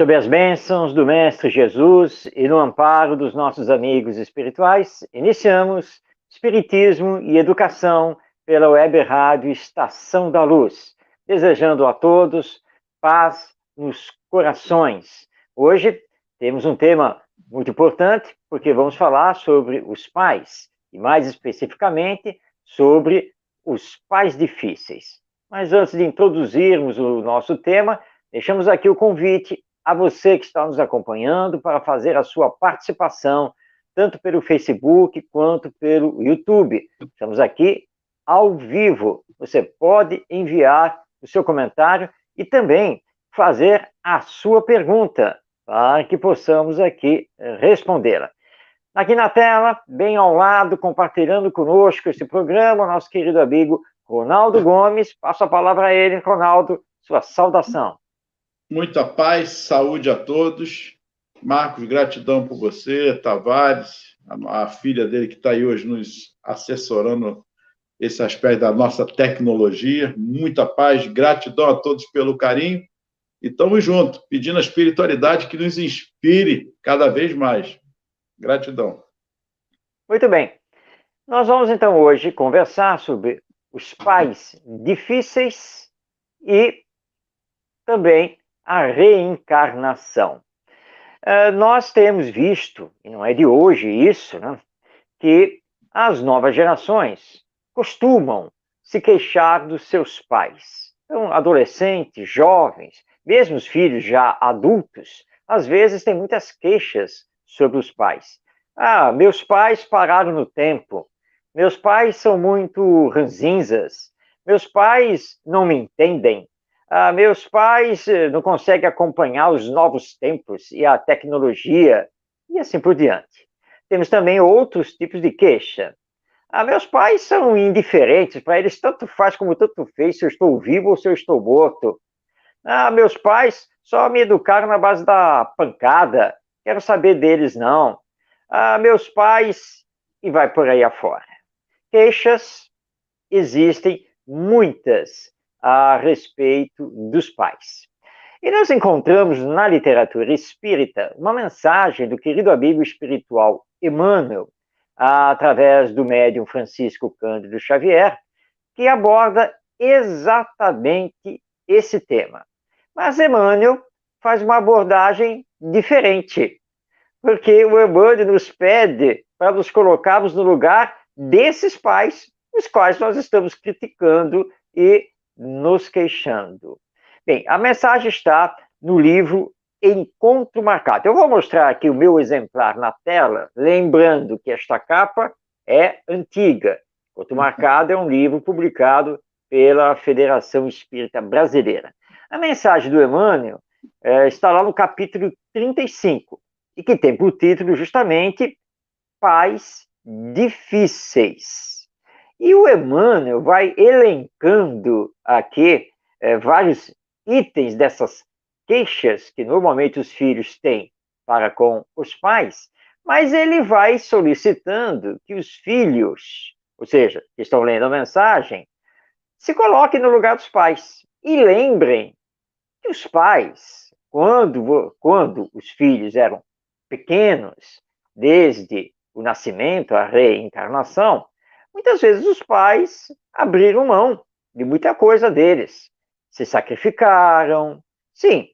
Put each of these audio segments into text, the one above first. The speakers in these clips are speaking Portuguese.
Sob as bênçãos do Mestre Jesus e no amparo dos nossos amigos espirituais, iniciamos Espiritismo e Educação pela Web Rádio Estação da Luz, desejando a todos paz nos corações. Hoje temos um tema muito importante, porque vamos falar sobre os pais, e mais especificamente sobre os pais difíceis. Mas antes de introduzirmos o nosso tema, deixamos aqui o convite a você que está nos acompanhando para fazer a sua participação, tanto pelo Facebook quanto pelo YouTube. Estamos aqui ao vivo. Você pode enviar o seu comentário e também fazer a sua pergunta, para que possamos aqui respondê-la. Aqui na tela, bem ao lado, compartilhando conosco esse programa, o nosso querido amigo Ronaldo Gomes. Passo a palavra a ele. Ronaldo, sua saudação. Muita paz, saúde a todos. Marcos, gratidão por você, Tavares, a filha dele que está aí hoje nos assessorando esse aspecto da nossa tecnologia. Muita paz, gratidão a todos pelo carinho. E estamos juntos, pedindo a espiritualidade que nos inspire cada vez mais. Gratidão. Muito bem. Nós vamos então hoje conversar sobre os pais difíceis e também a reencarnação. Nós temos visto, e não é de hoje isso, né, que as novas gerações costumam se queixar dos seus pais. Então, adolescentes, jovens, mesmo os filhos já adultos, às vezes têm muitas queixas sobre os pais. Ah, meus pais pararam no tempo, meus pais são muito ranzinzas, meus pais não me entendem, meus pais não conseguem acompanhar os novos tempos e a tecnologia, e assim por diante. Temos também outros tipos de queixa. Meus pais são indiferentes, para eles tanto faz como tanto fez se eu estou vivo ou se eu estou morto. Meus pais só me educaram na base da pancada, quero saber deles não. Meus pais, e vai por aí afora. Queixas existem muitas a respeito dos pais. E nós encontramos na literatura espírita uma mensagem do querido amigo espiritual Emmanuel, através do médium Francisco Cândido Xavier, que aborda exatamente esse tema. Mas Emmanuel faz uma abordagem diferente, porque o Emmanuel nos pede para nos colocarmos no lugar desses pais, os quais nós estamos criticando e nos queixando. Bem, a mensagem está no livro Encontro Marcado. Eu vou mostrar aqui o meu exemplar na tela, lembrando que esta capa é antiga. Encontro Marcado é um livro publicado pela Federação Espírita Brasileira. A mensagem do Emmanuel está lá no capítulo 35, e que tem por título justamente Pais Difíceis. E o Emmanuel vai elencando aqui vários itens dessas queixas que normalmente os filhos têm para com os pais, mas ele vai solicitando que os filhos, ou seja, que estão lendo a mensagem, se coloquem no lugar dos pais e lembrem que os pais, quando os filhos eram pequenos, desde o nascimento, a reencarnação, muitas vezes os pais abriram mão de muita coisa deles, se sacrificaram. Sim,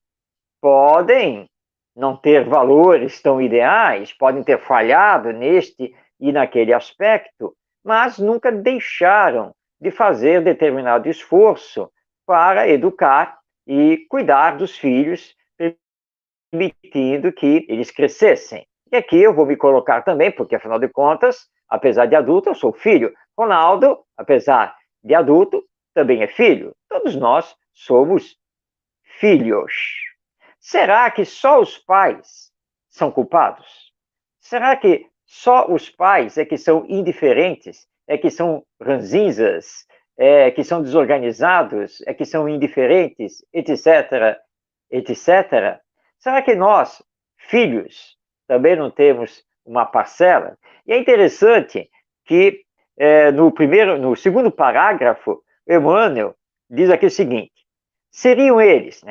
podem não ter valores tão ideais, podem ter falhado neste e naquele aspecto, mas nunca deixaram de fazer determinado esforço para educar e cuidar dos filhos, permitindo que eles crescessem. E aqui eu vou me colocar também, porque afinal de contas, apesar de adulto, eu sou filho. Ronaldo, apesar de adulto, também é filho. Todos nós somos filhos. Será que só os pais são culpados? Será que só os pais é que são indiferentes, é que são ranzinzas, é que são desorganizados, é que são indiferentes, etc., etc.? Será que nós, filhos, também não temos uma parcela? E é interessante que no segundo parágrafo, Emmanuel diz aqui o seguinte: seriam eles,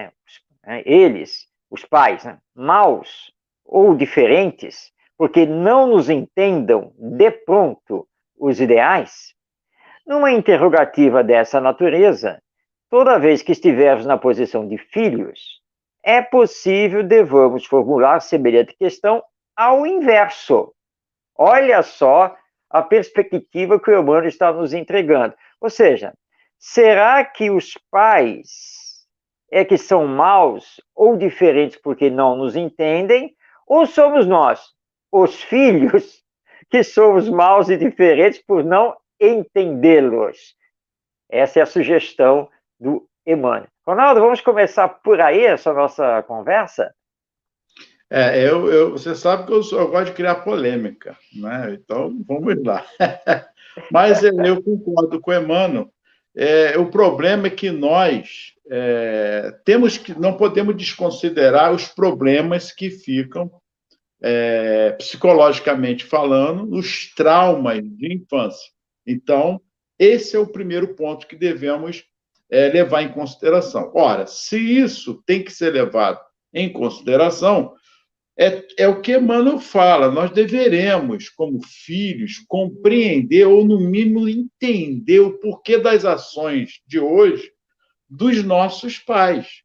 eles os pais, né, maus ou diferentes, porque não nos entendam de pronto os ideais, numa interrogativa dessa natureza, toda vez que estivermos na posição de filhos, é possível devamos formular semelhante questão ao inverso. Olha só a perspectiva que o Emmanuel está nos entregando. Ou seja, será que os pais é que são maus ou diferentes porque não nos entendem? Ou somos nós, os filhos, que somos maus e diferentes por não entendê-los? Essa é a sugestão do Emmanuel. Ronaldo, vamos começar por aí essa nossa conversa? Você sabe que eu gosto de criar polêmica, né? Então, vamos lá. Mas eu concordo com o Emmanuel. O problema é que nós não podemos desconsiderar os problemas que ficam, psicologicamente falando, nos traumas de infância. Então, esse é o primeiro ponto que devemos levar em consideração. Ora, se isso tem que ser levado em consideração, é o que Emmanuel fala, nós deveremos, como filhos, compreender ou, no mínimo, entender o porquê das ações de hoje dos nossos pais.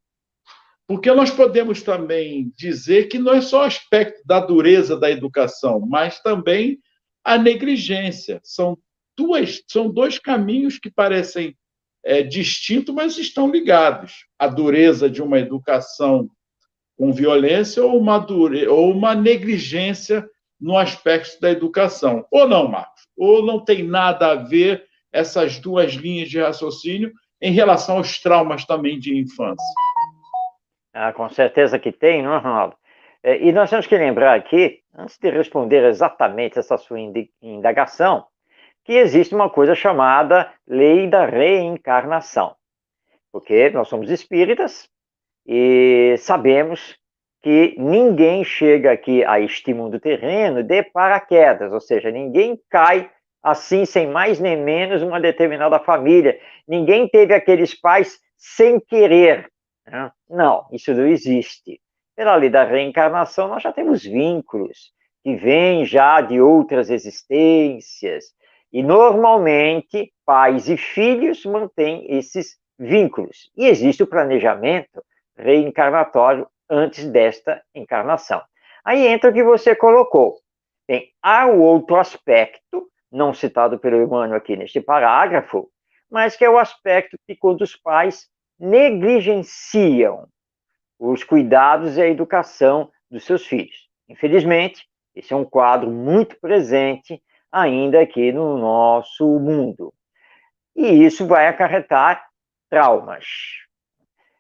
Porque nós podemos também dizer que não é só o aspecto da dureza da educação, mas também a negligência. São dois caminhos que parecem distintos, mas estão ligados. A dureza de uma educação com violência ou uma negligência no aspecto da educação. Ou não, Marcos? Ou não tem nada a ver essas duas linhas de raciocínio em relação aos traumas também de infância? Com certeza que tem, não é, Ronaldo? E nós temos que lembrar aqui, antes de responder exatamente essa sua indagação, que existe uma coisa chamada lei da reencarnação. Porque nós somos espíritas e sabemos que ninguém chega aqui a este mundo terreno de paraquedas, ou seja, ninguém cai assim, sem mais nem menos, uma determinada família. Ninguém teve aqueles pais sem querer. Né? Não, isso não existe. Pela lei da reencarnação, nós já temos vínculos que vêm já de outras existências. E, normalmente, pais e filhos mantêm esses vínculos. E existe o planejamento reencarnatório antes desta encarnação. Aí entra o que você colocou. Bem, há o outro aspecto, não citado pelo Emmanuel aqui neste parágrafo, mas que é o aspecto de quando os pais negligenciam os cuidados e a educação dos seus filhos. Infelizmente, esse é um quadro muito presente ainda aqui no nosso mundo. E isso vai acarretar traumas.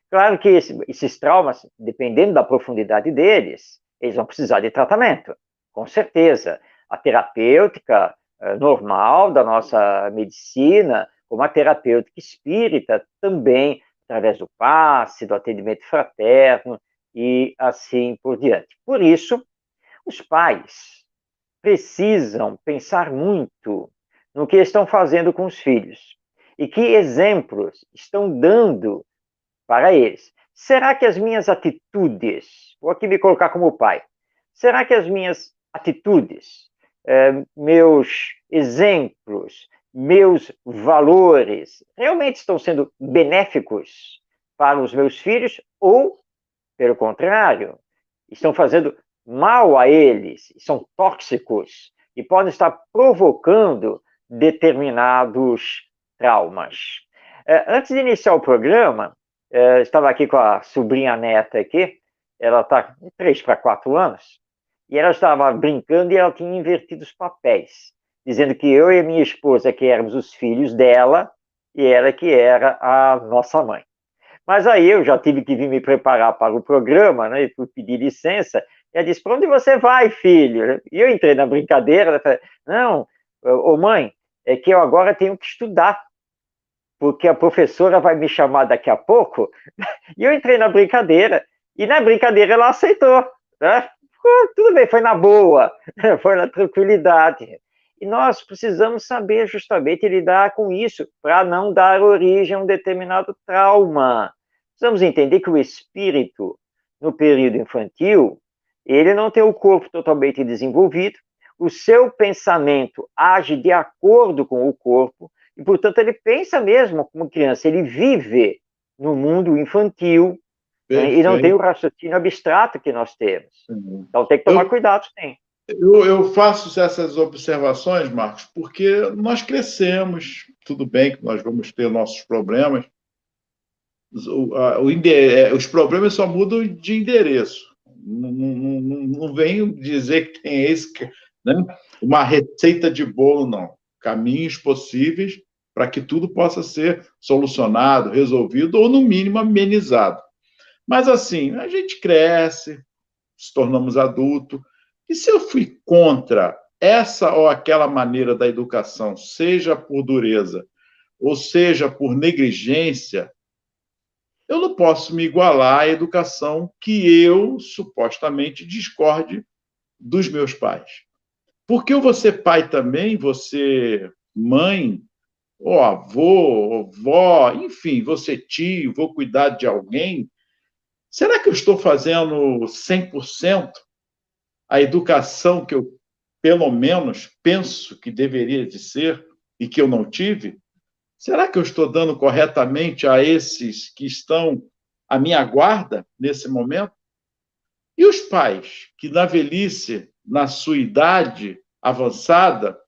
Claro que esses traumas, dependendo da profundidade deles, eles vão precisar de tratamento, com certeza. A terapêutica normal da nossa medicina, como a terapêutica espírita, também através do passe, do atendimento fraterno e assim por diante. Por isso, os pais precisam pensar muito no que estão fazendo com os filhos e que exemplos estão dando para eles. Será que as minhas atitudes, vou aqui me colocar como pai, será que as minhas atitudes, meus exemplos, meus valores, realmente estão sendo benéficos para os meus filhos ou, pelo contrário, estão fazendo mal a eles, são tóxicos e podem estar provocando determinados traumas? Antes de iniciar o programa, estava aqui com a sobrinha neta aqui, ela está com 3 para 4 anos, e ela estava brincando e ela tinha invertido os papéis, dizendo que eu e a minha esposa que éramos os filhos dela e ela que era a nossa mãe. Mas aí eu já tive que vir me preparar para o programa, né, e fui pedir licença, e ela disse, para onde você vai, filho? E eu entrei na brincadeira, ela falou, não, ô mãe, é que eu agora tenho que estudar, porque a professora vai me chamar daqui a pouco, e eu entrei na brincadeira, e na brincadeira ela aceitou, né? Tudo bem, foi na boa, foi na tranquilidade. E nós precisamos saber justamente lidar com isso, para não dar origem a um determinado trauma. Precisamos entender que o espírito no período infantil, ele não tem o corpo totalmente desenvolvido, o seu pensamento age de acordo com o corpo, e, portanto, ele pensa mesmo como criança, ele vive no mundo infantil, né, e não tem o Perfeito. raciocínio abstrato que nós temos. Então, tem que tomar Eu, cuidado, sim. eu faço essas observações, Marcos, porque nós crescemos, tudo bem que nós vamos ter nossos problemas, os problemas só mudam de endereço. Não venho dizer que tem né, uma receita de bolo, não. Caminhos possíveis para que tudo possa ser solucionado, resolvido ou, no mínimo, amenizado. Mas, assim, a gente cresce, se tornamos adultos, e se eu fui contra essa ou aquela maneira da educação, seja por dureza ou seja por negligência, eu não posso me igualar à educação que eu supostamente discorde dos meus pais. Porque eu vou ser pai também, vou ser mãe, ou avô, ou vó, enfim, vou ser tio, vou cuidar de alguém. Será que eu estou fazendo 100% a educação que eu, pelo menos, penso que deveria de ser e que eu não tive? Será que eu estou dando corretamente a esses que estão à minha guarda nesse momento? E os pais que, na velhice, na sua idade avançada,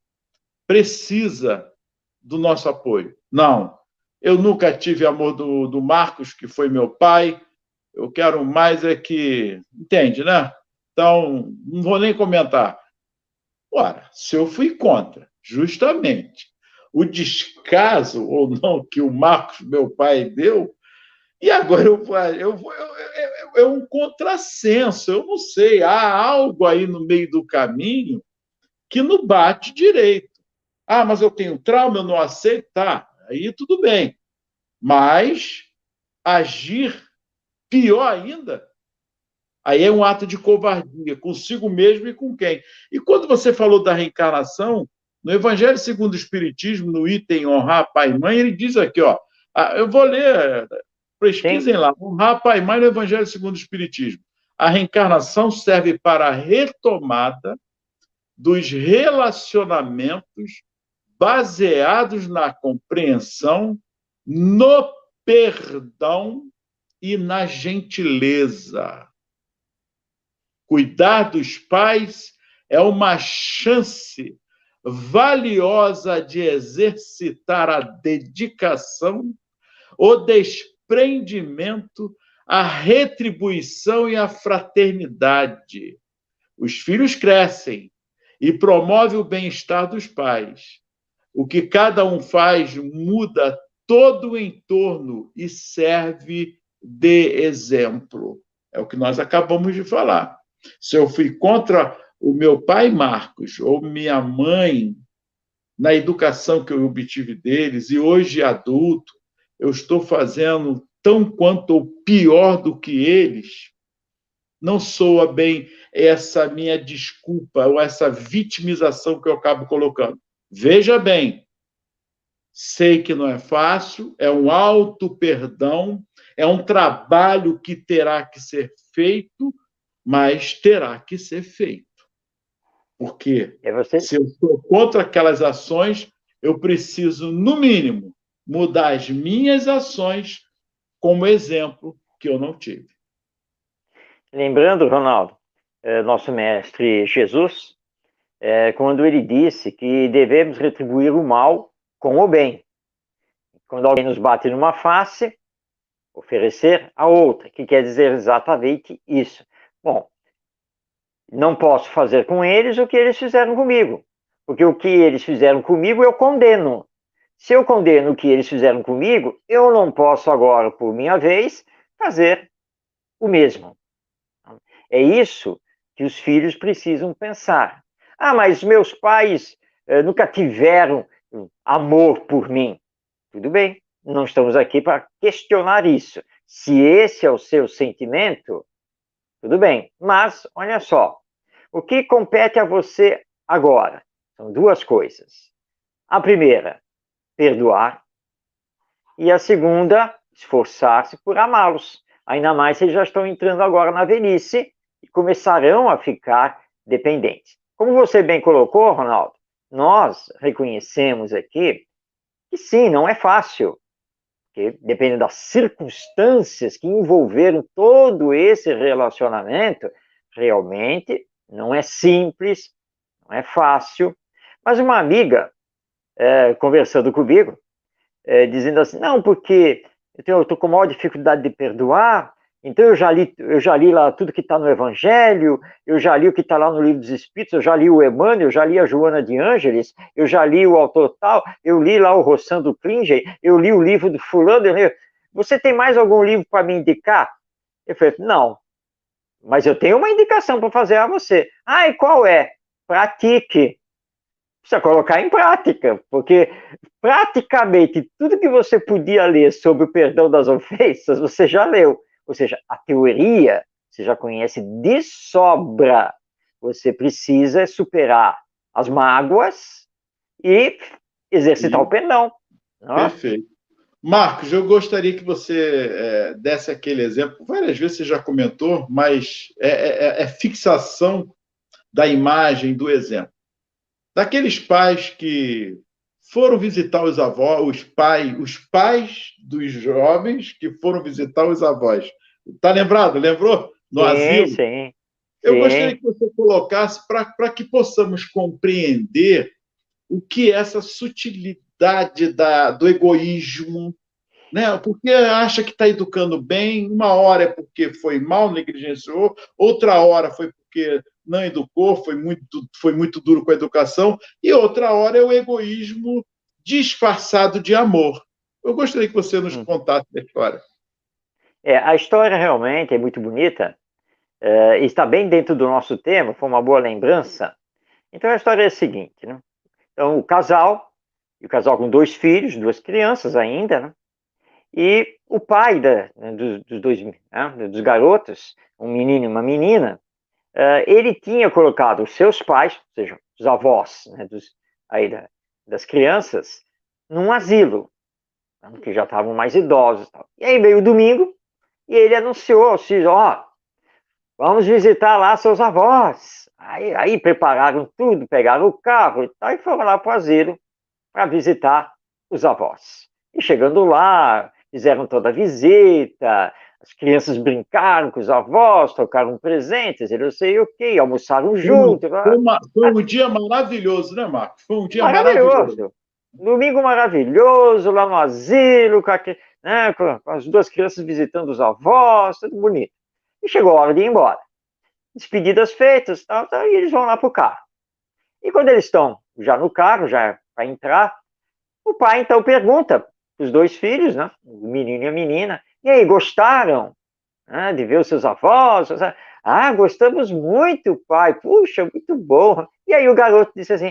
precisa do nosso apoio? Não. Eu nunca tive amor do Marcos, que foi meu pai. Eu quero mais é que... Entende, né? Então, não vou nem comentar. Ora, se eu fui contra, justamente, o descaso ou não que o Marcos, meu pai, deu, e agora é um contrassenso, eu não sei, há algo aí no meio do caminho que não bate direito. Ah, mas eu tenho trauma, eu não aceito, tá, aí tudo bem. Mas agir pior ainda, aí é um ato de covardia, consigo mesmo e com quem. E quando você falou da reencarnação, no Evangelho segundo o Espiritismo, no item honrar pai e mãe, ele diz aqui, ó, eu vou ler, Sim? pesquisem lá, honrar pai e mãe no Evangelho segundo o Espiritismo. A reencarnação serve para a retomada dos relacionamentos baseados na compreensão, no perdão e na gentileza. Cuidar dos pais é uma chance valiosa de exercitar a dedicação, o desprendimento, a retribuição e a fraternidade. Os filhos crescem e promove o bem-estar dos pais. O que cada um faz muda todo o entorno e serve de exemplo. É o que nós acabamos de falar. Se eu fui contra o meu pai Marcos ou minha mãe na educação que eu obtive deles e hoje adulto, eu estou fazendo tão quanto ou pior do que eles, não soa bem essa minha desculpa ou essa vitimização que eu acabo colocando. Veja bem, sei que não é fácil, é um auto-perdão, é um trabalho que terá que ser feito, mas terá que ser feito. Porque Você... se eu estou contra aquelas ações, eu preciso, no mínimo, mudar as minhas ações como exemplo que eu não tive. Lembrando, Ronaldo, nosso mestre Jesus, quando ele disse que devemos retribuir o mal com o bem. Quando alguém nos bate numa face, oferecer a outra, que quer dizer exatamente isso. Bom, não posso fazer com eles o que eles fizeram comigo, porque o que eles fizeram comigo eu condeno. Se eu condeno o que eles fizeram comigo, eu não posso agora, por minha vez, fazer o mesmo. É isso que os filhos precisam pensar. Ah, mas meus pais nunca tiveram amor por mim. Tudo bem, não estamos aqui para questionar isso. Se esse é o seu sentimento, tudo bem. Mas, olha só, o que compete a você agora? São duas coisas. A primeira, perdoar. E a segunda, esforçar-se por amá-los. Ainda mais se eles já estão entrando agora na velhice e começarão a ficar dependentes. Como você bem colocou, Ronaldo, nós reconhecemos aqui que sim, não é fácil, porque dependendo das circunstâncias que envolveram todo esse relacionamento, realmente não é simples, não é fácil. Mas uma amiga, conversando comigo, dizendo assim, não, porque eu estou com maior dificuldade de perdoar, então eu já li lá tudo que está no Evangelho, eu já li o que está lá no Livro dos Espíritos, eu já li o Emmanuel, eu já li a Joana de Ângeles, eu já li o autor tal, eu li lá o Rossando Klinger, eu li o livro do fulano, você tem mais algum livro para me indicar? Eu falei, não, mas eu tenho uma indicação para fazer a você. Ah, e qual é? Pratique. Precisa colocar em prática, porque praticamente tudo que você podia ler sobre o perdão das ofensas, você já leu. Ou seja, a teoria você já conhece de sobra. Você precisa superar as mágoas e exercitar o perdão. Não? Perfeito. Marcos, eu gostaria que você desse aquele exemplo. Várias vezes você já comentou, mas é fixação da imagem, do exemplo. Daqueles pais que foram visitar os avós, os pais dos jovens que foram visitar os avós. Está lembrado? Lembrou? No Sim, asilo? sim, Eu gostaria sim. que você colocasse para que possamos compreender o que é essa sutilidade do egoísmo, né? Porque acha que está educando bem, uma hora é porque foi mal, negligenciou, outra hora foi porque não educou, foi muito duro com a educação, e outra hora é o egoísmo disfarçado de amor. Eu gostaria que você nos contasse a história. A história realmente é muito bonita, está bem dentro do nosso tema, foi uma boa lembrança. Então a história é a seguinte, né? Então o casal com 2 filhos, 2 crianças ainda, né? E o pai dos dois, né, dos garotos, um menino e uma menina, ele tinha colocado os seus pais, ou seja, os avós, né, das crianças, num asilo, né, que já estavam mais idosos. Tal. E aí veio o domingo e ele anunciou aos filhos, vamos visitar lá seus avós. Aí prepararam tudo, pegaram o carro e tal, e foram lá para o asilo para visitar os avós. E chegando lá, fizeram toda a visita, as crianças brincaram com os avós, trocaram presentes, e não sei o quê, almoçaram juntos. Foi um dia maravilhoso, né, Marcos? Foi um dia maravilhoso. Maravilhoso. Domingo maravilhoso, lá no asilo, com as 2 crianças visitando os avós, tudo bonito. E chegou a hora de ir embora. Despedidas feitas, e eles vão lá para o carro. E quando eles estão já no carro, já para entrar, o pai então pergunta para os 2 filhos, né, o menino e a menina, e aí, gostaram, né, de ver os seus avós? Ah, gostamos muito, pai, puxa, muito bom. E aí o garoto disse assim,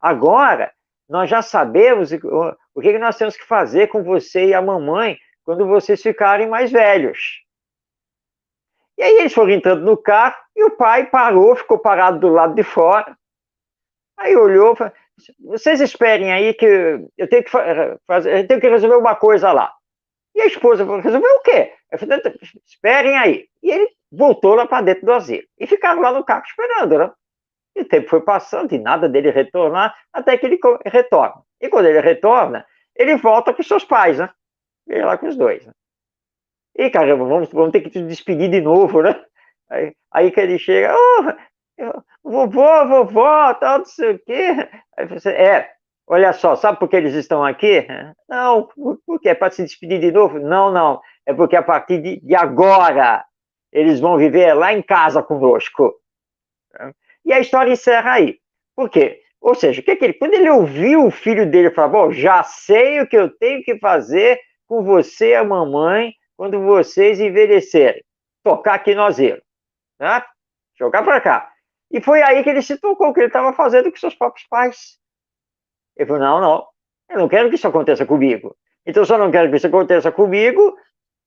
agora nós já sabemos o que nós temos que fazer com você e a mamãe quando vocês ficarem mais velhos. E aí eles foram entrando no carro e o pai parou, ficou parado do lado de fora. Aí olhou, falou, vocês esperem aí que eu tenho que fazer, eu tenho que resolver uma coisa lá. E a esposa falou, resolver o quê? Eu falei, esperem aí. E ele voltou lá para dentro do asilo. E ficaram lá no carro esperando, né? E o tempo foi passando e nada dele retornar, até que ele retorna. E quando ele retorna, ele volta com os seus pais, né? Ele lá com os 2, né? E caramba, vamos ter que te despedir de novo, né? Aí que ele chega, vovó, tal, não sei o quê. Aí você, olha só, sabe por que eles estão aqui? Não, por quê? É para se despedir de novo? Não, não, é porque a partir de agora eles vão viver lá em casa conosco. E a história encerra aí. Por quê? Ou seja, quando ele ouviu o filho dele falar, bom, já sei o que eu tenho que fazer com você e a mamãe quando vocês envelhecerem. Tocar aqui no asilo. Né? Jogar para cá. E foi aí que ele se tocou que ele estava fazendo com seus próprios pais. Ele falou, não, eu não quero que isso aconteça comigo. Então, se eu não quero que isso aconteça comigo,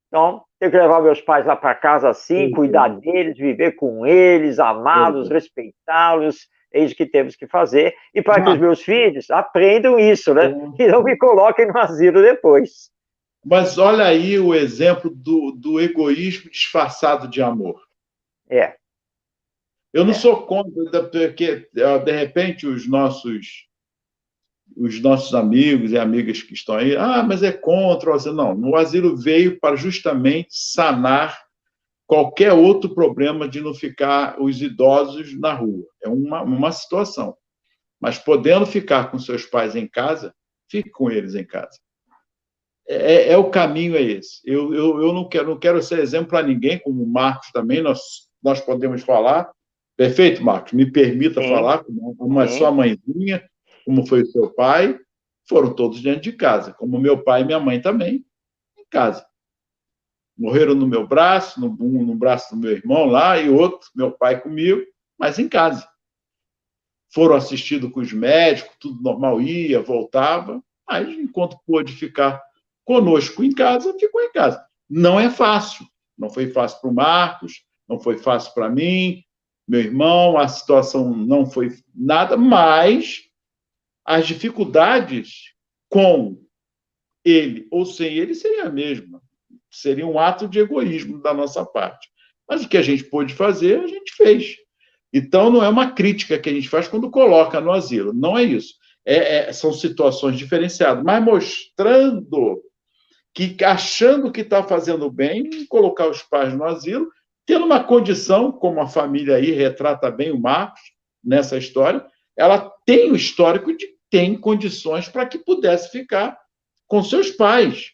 então tenho que levar meus pais lá para casa assim, cuidar deles, viver com eles, amá-los, respeitá-los, é isso que temos que fazer, e para que os meus filhos aprendam isso, né? E não me coloquem no asilo depois. Mas olha aí o exemplo do egoísmo disfarçado de amor. É, Eu não é. sou contra, porque, de repente, os nossos amigos e amigas que estão aí, mas é contra o asilo. Não, o asilo veio para justamente sanar qualquer outro problema de não ficar os idosos na rua. É uma situação. Mas podendo ficar com seus pais em casa, fique com eles em casa. O caminho é esse. Eu não quero ser exemplo para ninguém, como o Marcos também, nós podemos falar. Perfeito, Marcos? Me permita Sim, falar, como uma sua sim, mãezinha, como foi o seu pai, foram todos dentro de casa, como meu pai e minha mãe também, em casa. Morreram no meu braço, no braço do meu irmão lá, e outro, meu pai comigo, mas em casa. Foram assistidos com os médicos, tudo normal, ia, voltava, mas enquanto pôde ficar conosco em casa, ficou em casa. Não é fácil. Não foi fácil para o Marcos, não foi fácil para mim, meu irmão, a situação não foi nada, mas as dificuldades com ele ou sem ele seria a mesma. Seria um ato de egoísmo da nossa parte. Mas o que a gente pôde fazer, a gente fez. Então, não é uma crítica que a gente faz quando coloca no asilo. Não é isso. São situações diferenciadas, mas mostrando que, achando que está fazendo bem, colocar os pais no asilo, tendo uma condição, como a família aí retrata bem o Marcos nessa história, ela tem o histórico de tem condições para que pudesse ficar com seus pais.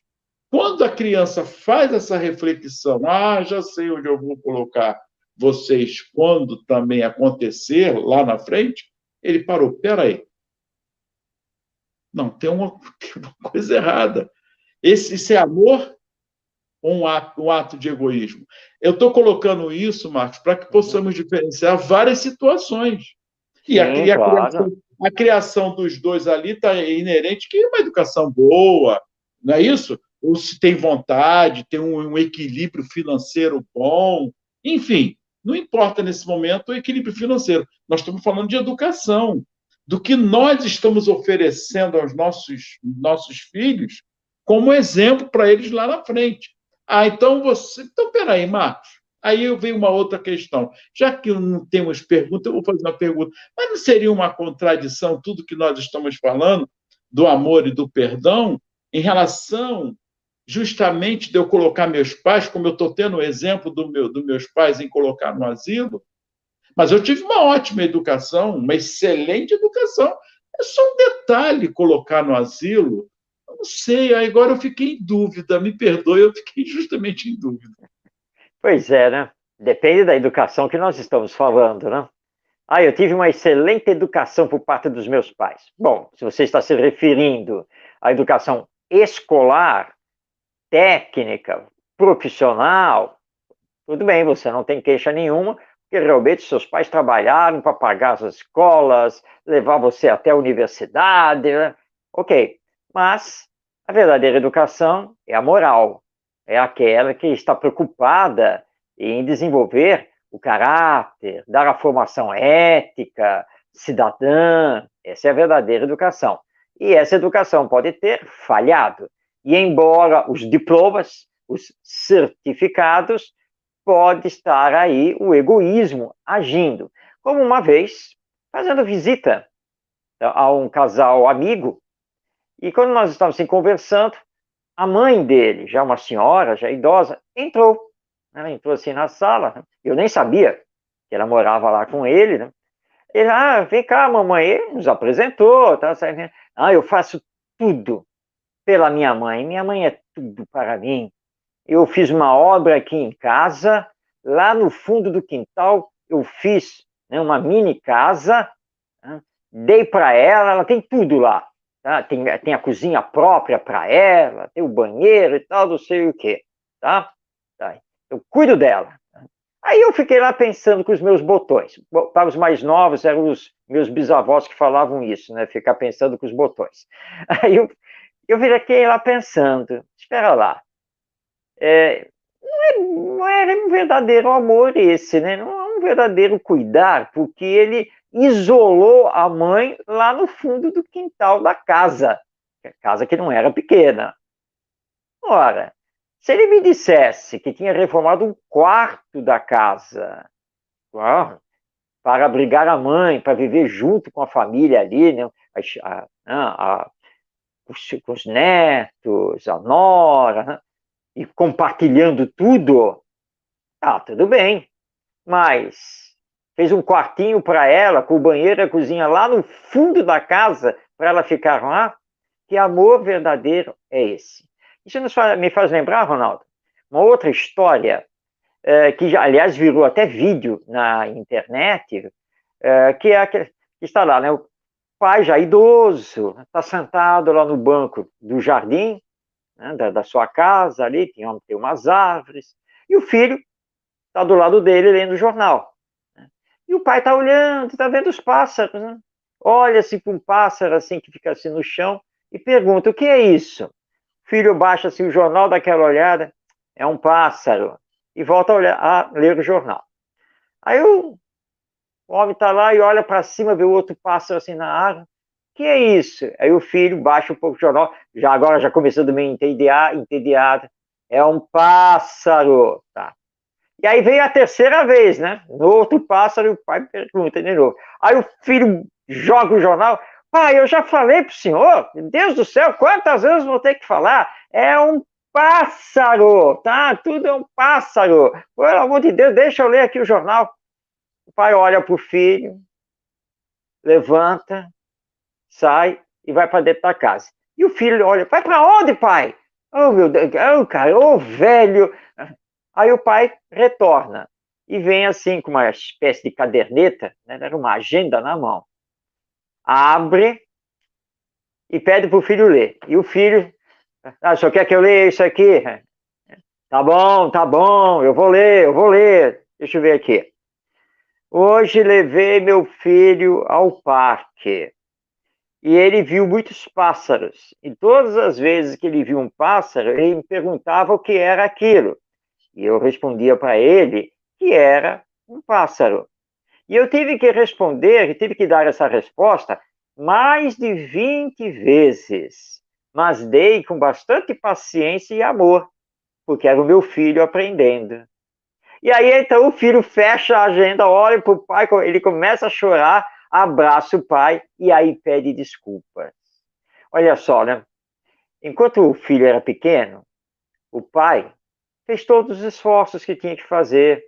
Quando a criança faz essa reflexão, já sei onde eu vou colocar vocês quando também acontecer lá na frente, ele parou, peraí, não, tem uma coisa errada. Isso é amor ou um ato de egoísmo? Eu estou colocando isso, Marcos, para que uhum. possamos diferenciar várias situações. E a, Sim, e a claro. criação, a criação dos dois ali está inerente que é uma educação boa, não é isso? Ou se tem vontade, tem um equilíbrio financeiro bom, enfim, não importa nesse momento o equilíbrio financeiro. Nós estamos falando de educação, do que nós estamos oferecendo aos nossos filhos como exemplo para eles lá na frente. Então você. Então, peraí, Marcos. Aí veio uma outra questão. Já que não temos pergunta, eu vou fazer uma pergunta. Mas não seria uma contradição tudo que nós estamos falando do amor e do perdão em relação justamente de eu colocar meus pais, como eu estou tendo o exemplo dos meus pais em colocar no asilo, mas eu tive uma ótima educação, uma excelente educação. É só um detalhe colocar no asilo. Eu não sei, agora eu fiquei em dúvida, me perdoe, eu fiquei justamente em dúvida. Pois é, né? Depende da educação que nós estamos falando, né? Eu tive uma excelente educação por parte dos meus pais. Bom, se você está se referindo à educação escolar, técnica, profissional, tudo bem, você não tem queixa nenhuma, porque realmente seus pais trabalharam para pagar as escolas, levar você até a universidade, né? Ok. Mas a verdadeira educação é a moral, é aquela que está preocupada em desenvolver o caráter, dar a formação ética, cidadã. Essa é a verdadeira educação. E essa educação pode ter falhado. E embora os diplomas, os certificados, pode estar aí o egoísmo agindo. Como uma vez, fazendo visita a um casal amigo, e quando nós estávamos assim, conversando, a mãe dele, já uma senhora, já idosa, entrou. Ela entrou assim na sala, eu nem sabia que ela morava lá com ele, né? Ele, vem cá, mamãe, ele nos apresentou, tá? Eu faço tudo pela minha mãe é tudo para mim. Eu fiz uma obra aqui em casa, lá no fundo do quintal, eu fiz, né, uma mini casa, né, dei para ela tem tudo lá. Tá? Tem a cozinha própria para ela, tem o banheiro e tal, não sei o quê. Tá? Tá. Eu cuido dela. Aí eu fiquei lá pensando com os meus botões. Para os mais novos, eram os meus bisavós que falavam isso, né? Ficar pensando com os botões. Aí eu fiquei lá pensando, espera lá, não era um verdadeiro amor esse, né? Não é um verdadeiro cuidar, porque ele isolou a mãe lá no fundo do quintal da casa, a casa que não era pequena. Ora, se ele me dissesse que tinha reformado um quarto da casa, para abrigar a mãe, para viver junto com a família ali, né? Com os netos, a nora, né? E compartilhando tudo, tudo bem. Mas fez um quartinho para ela, com o banheiro e a cozinha lá no fundo da casa, para ela ficar lá. Que amor verdadeiro é esse? Isso me faz lembrar, Ronaldo, uma outra história, que, aliás, virou até vídeo na internet, que é aquele que está lá, né? O pai já idoso, está sentado lá no banco do jardim, né, da sua casa ali, tem umas árvores, e o filho está do lado dele lendo o jornal. Né? E o pai está olhando, está vendo os pássaros, né? Olha assim para um pássaro assim que fica assim no chão e pergunta: o que é isso? O filho baixa assim o jornal, dá aquela olhada, é um pássaro, e volta a ler o jornal. Aí o homem está lá e olha para cima, vê o outro pássaro assim na árvore. Que é isso? Aí o filho baixa um pouco o jornal, agora já começando meio entediado. É um pássaro, tá? E aí veio a terceira vez, né? No outro pássaro, o pai pergunta de novo. Aí o filho joga o jornal. Pai, eu já falei pro senhor, Deus do céu, quantas vezes vou ter que falar? É um pássaro, tá? Tudo é um pássaro. Pelo amor de Deus, deixa eu ler aqui o jornal. O pai olha pro filho, levanta, sai e vai para dentro da casa. E o filho olha, vai para onde, pai? Oh, meu Deus, oh, cara, oh, velho. Aí o pai retorna e vem assim com uma espécie de caderneta, né, era uma agenda na mão. Abre e pede para o filho ler. E o filho, só quer que eu leia isso aqui? Tá bom, eu vou ler. Deixa eu ver aqui. Hoje levei meu filho ao parque e ele viu muitos pássaros. E todas as vezes que ele viu um pássaro, ele me perguntava o que era aquilo. E eu respondia para ele que era um pássaro. E eu tive que responder, tive que dar essa resposta mais de 20 vezes, mas dei com bastante paciência e amor, porque era o meu filho aprendendo. E aí, então, o filho fecha a agenda, olha para o pai, ele começa a chorar, abraça o pai e aí pede desculpas. Olha só, né? Enquanto o filho era pequeno, o pai fez todos os esforços que tinha que fazer,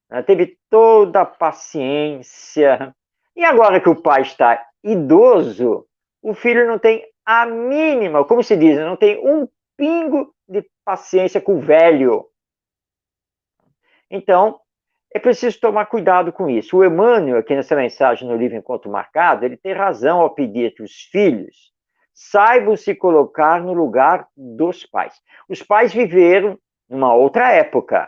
né? Teve toda a paciência. E agora que o pai está idoso, o filho não tem a mínima, como se diz, não tem um pingo de paciência com o velho. Então, é preciso tomar cuidado com isso. O Emmanuel, aqui nessa mensagem no livro Encontro Marcado, ele tem razão ao pedir que os filhos saibam se colocar no lugar dos pais. Os pais viveram numa outra época,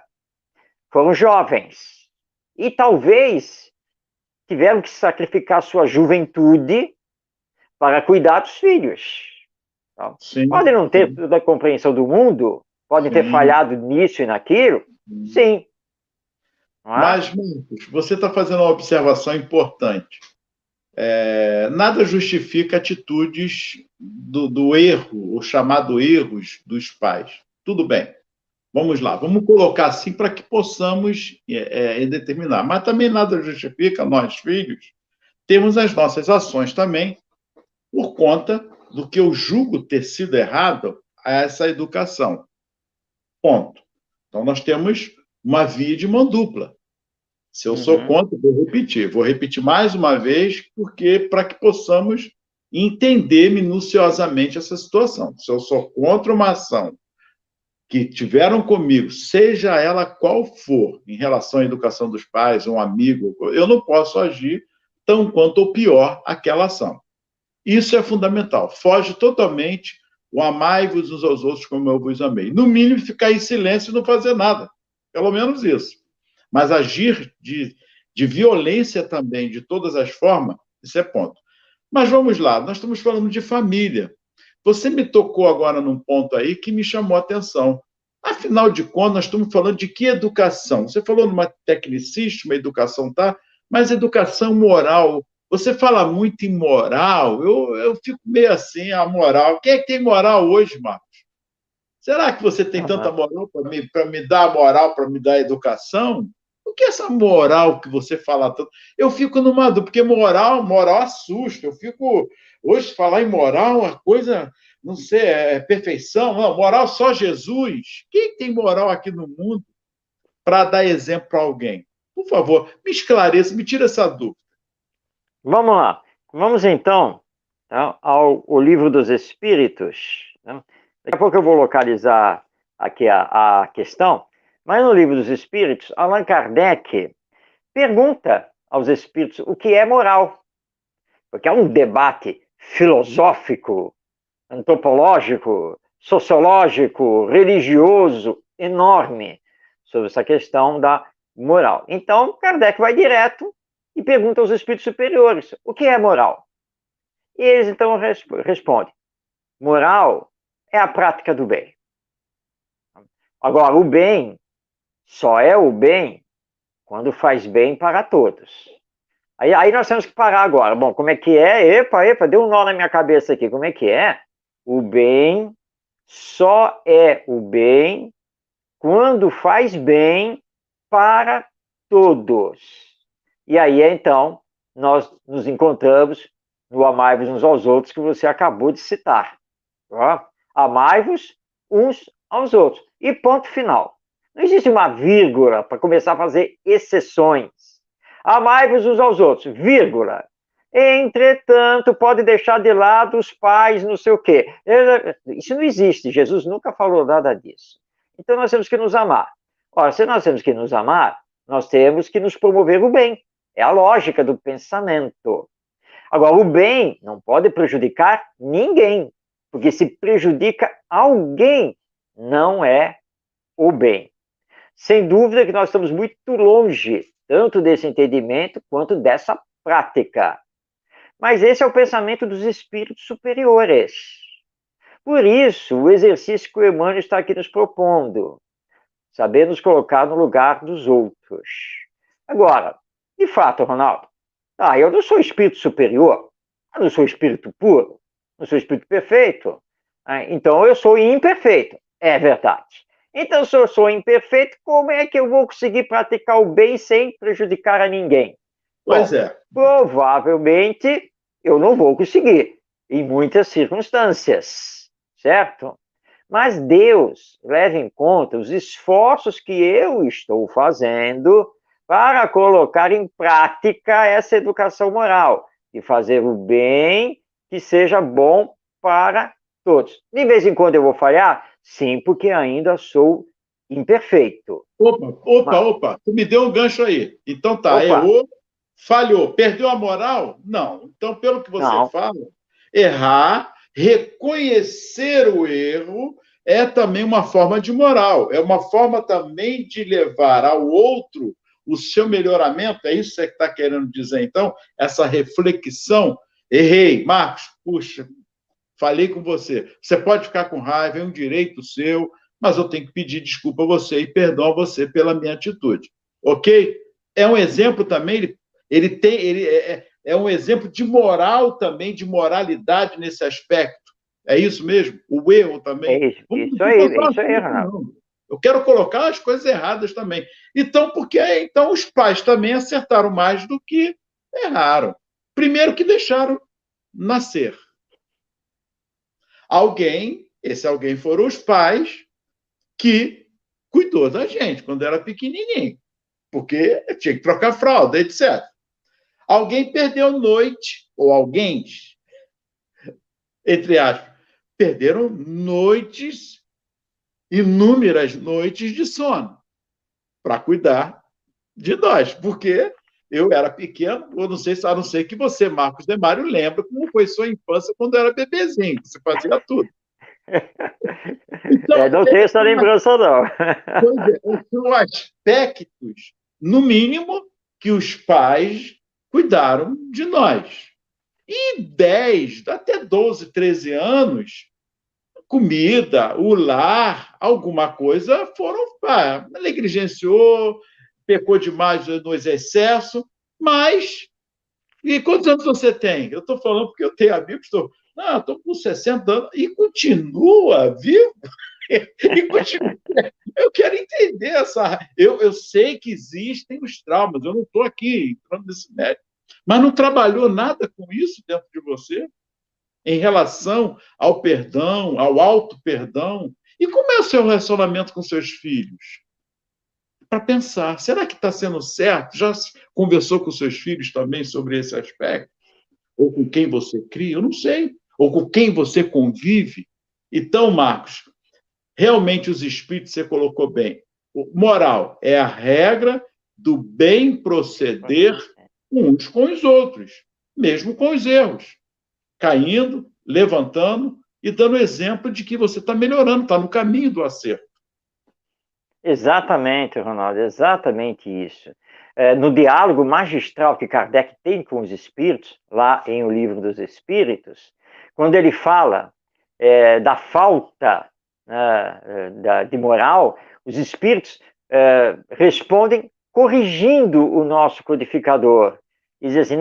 foram jovens e talvez tiveram que sacrificar sua juventude para cuidar dos filhos. Sim, Podem não ter toda a compreensão do mundo, podem ter falhado nisso e naquilo, sim. Mas, Marcos, você está fazendo uma observação importante. Nada justifica atitudes do erro, o chamado erros dos pais. Tudo bem, vamos lá, vamos colocar assim para que possamos determinar. Mas também nada justifica nós, filhos, termos as nossas ações também por conta do que eu julgo ter sido errado a essa educação. Ponto. Então, nós temos uma via de mão dupla. Se eu sou contra, vou repetir mais uma vez, porque para que possamos entender minuciosamente essa situação. Se eu sou contra uma ação que tiveram comigo, seja ela qual for, em relação à educação dos pais, um amigo, eu não posso agir tão quanto ou pior aquela ação. Isso é fundamental. Foge totalmente o amai-vos uns aos outros como eu vos amei. No mínimo, ficar em silêncio e não fazer nada. Pelo menos isso. Mas agir de violência também, de todas as formas, isso é ponto. Mas vamos lá, nós estamos falando de família. Você me tocou agora num ponto aí que me chamou a atenção. Afinal de contas, nós estamos falando de que educação? Você falou numa tecnicista, uma educação, tá? Mas educação moral. Você fala muito em moral, eu fico meio assim, a moral. Quem é que tem moral hoje, Marcos? Será que você tem tanta Aham. moral para me dar a moral, para me dar a educação? O que é essa moral que você fala tanto? Eu fico numa dúvida, porque moral assusta. Eu fico. Hoje, falar em moral, a coisa, não sei, é perfeição. Não, moral só Jesus. Quem tem moral aqui no mundo para dar exemplo para alguém? Por favor, me esclareça, me tira essa dúvida. Vamos lá. Vamos então, tá, ao Livro dos Espíritos. Né? Daqui a pouco eu vou localizar aqui a questão, mas no Livro dos Espíritos, Allan Kardec pergunta aos espíritos o que é moral, porque há um debate filosófico, antropológico, sociológico, religioso enorme sobre essa questão da moral. Então, Kardec vai direto e pergunta aos espíritos superiores o que é moral. E eles então respondem: moral é a prática do bem. Agora, o bem só é o bem quando faz bem para todos. Aí nós temos que parar agora. Bom, como é que é? Epa, deu um nó na minha cabeça aqui. Como é que é? O bem só é o bem quando faz bem para todos. E aí, então, nós nos encontramos no amai-vos uns aos outros que você acabou de citar. Tá? Amai-vos uns aos outros. E ponto final. Não existe uma vírgula para começar a fazer exceções. Amai-vos uns aos outros, vírgula. Entretanto, pode deixar de lado os pais, não sei o quê. Isso não existe. Jesus nunca falou nada disso. Então, nós temos que nos amar. Ora, se nós temos que nos amar, nós temos que nos promover o bem. É a lógica do pensamento. Agora, o bem não pode prejudicar ninguém, porque se prejudica alguém, não é o bem. Sem dúvida que nós estamos muito longe, tanto desse entendimento quanto dessa prática. Mas esse é o pensamento dos espíritos superiores. Por isso, o exercício que o Emmanuel está aqui nos propondo, saber nos colocar no lugar dos outros. Agora, de fato, Ronaldo, eu não sou espírito superior, eu não sou espírito puro, não sou espírito perfeito, então eu sou imperfeito, é verdade. Então, se eu sou imperfeito, como é que eu vou conseguir praticar o bem sem prejudicar a ninguém? Pois Bom, é. provavelmente eu não vou conseguir, em muitas circunstâncias, certo? Mas Deus leva em conta os esforços que eu estou fazendo para colocar em prática essa educação moral, e fazer o bem que seja bom para todos. De vez em quando eu vou falhar? Sim, porque ainda sou imperfeito. Opa, tu me deu um gancho aí. Então tá, Opa, errou, falhou, perdeu a moral? Não. Então, pelo que você não. fala, errar, reconhecer o erro é também uma forma de moral, é uma forma também de levar ao outro o seu melhoramento. É isso que você está querendo dizer, então? Essa reflexão. Errei, Marcos, puxa, falei com você. Você pode ficar com raiva, é um direito seu, mas eu tenho que pedir desculpa a você e perdão a você pela minha atitude. Ok? É um exemplo também, é um exemplo de moral também, de moralidade nesse aspecto. É isso mesmo? O erro também. É isso, Vamos é botar isso aí, assim, Ronaldo. não. Eu quero colocar as coisas erradas também. Então, porque então os pais também acertaram mais do que erraram. Primeiro que deixaram nascer. Esse alguém foram os pais que cuidou da gente quando era pequenininho, porque tinha que trocar fralda, etc. Alguém perdeu noite, ou alguém, entre aspas, perderam noites, inúmeras noites de sono para cuidar de nós, porque eu era pequeno, eu não sei, a não ser que você, Marcos Demário, lembra como foi sua infância quando era bebezinho, você fazia tudo. Então, Não tenho essa lembrança, não. são aspectos, no mínimo, que os pais cuidaram de nós. E 10, até 12, 13 anos, comida, o lar, alguma coisa foram. Negligenciou, pecou demais nos excessos, mas. E quantos anos você tem? Eu estou falando porque eu tenho amigos, Não, estou com 60 anos e continua vivo. E continua. Eu quero entender essa. Eu sei que existem os traumas, eu não estou aqui entrando nesse mérito. Mas não trabalhou nada com isso dentro de você? Em relação ao perdão, ao auto-perdão? E como é o seu relacionamento com seus filhos? Para pensar, será que está sendo certo? Já conversou com seus filhos também sobre esse aspecto? Ou com quem você cria? Eu não sei. Ou com quem você convive? Então, Marcos, realmente os espíritos você colocou bem. Moral é a regra do bem proceder uns com os outros, mesmo com os erros, caindo, levantando e dando exemplo de que você está melhorando, está no caminho do acerto. Exatamente, Ronaldo, exatamente isso. No diálogo magistral que Kardec tem com os espíritos, lá em O Livro dos Espíritos, quando ele fala da falta de moral, os espíritos respondem corrigindo o nosso codificador. E dizem assim,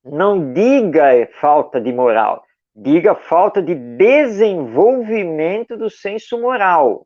não diga falta de moral, diga falta de desenvolvimento do senso moral.